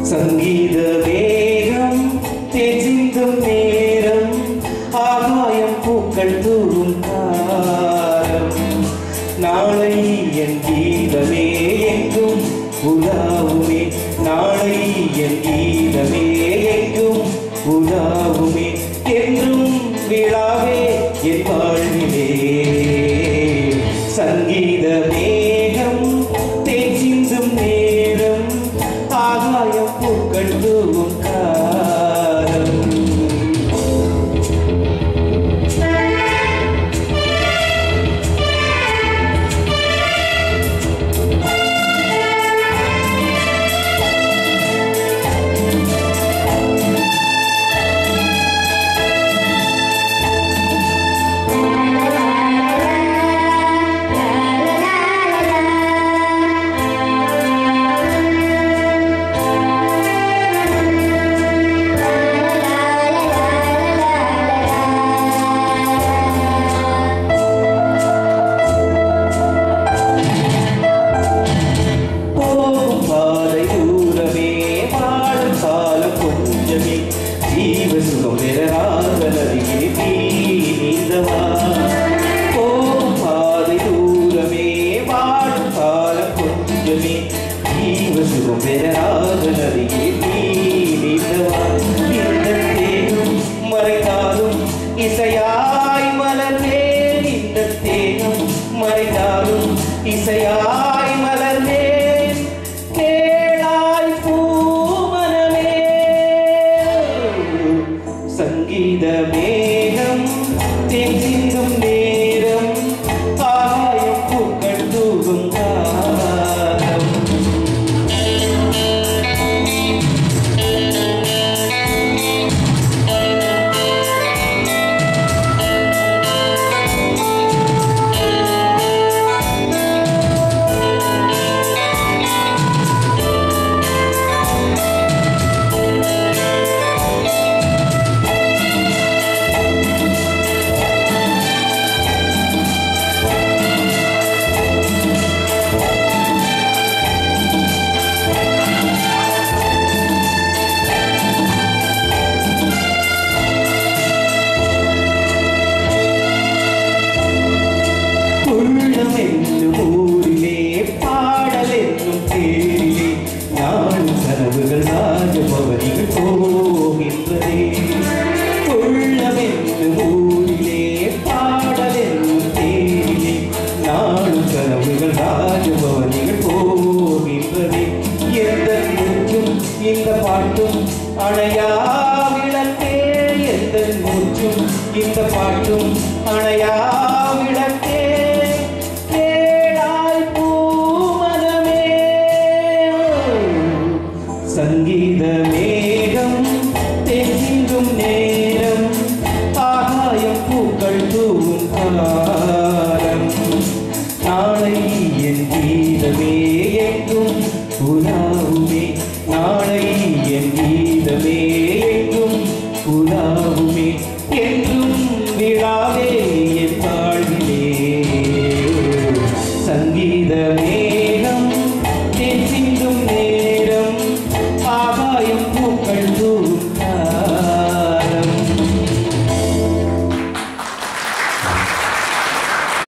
சங்கீத மேகம் தேசிந்தும் நேரம் ஆகாயம் பூக்கள் தூவும் காலம் நாளை என் கீதமே எங்கும் உலாவுமே நாளை என் கீதமே எங்கும் உலாவுமே என்றும் விழாவே என் வாழ்விலே சங்கீத மேகம் தேசிந்தும் நேரம் ஆகாயம் பூக்கள் தூவும் காலம் மறைந்தாலும் இசையாய் மலர்ந்தேன் இந்த தேகம் மறைந்தாலும் இசையாய் மலர்ந்தேன் கேளாய் பூமனமே சங்கீத மேகம் தேசிந்தும் நேரம் ஆகாயம் பூக்கள் தூவும் காலம் ஊரிலே பாடல் என்னும் தேரிலே நானும் கனவுகள் ராஜபவனிகள் போகின்றதே உள்ளம் என்னும் ஊரிலே பாடல் என்னும் தேரிலே நானும் கனவுகள் ராஜபவனிகள் போகின்றதே எந்த மூச்சும் இந்த பாட்டும் அணையா விளக்கே எந்த மூச்சும் இந்த பாட்டும் அணையா விளக்கே संगीत में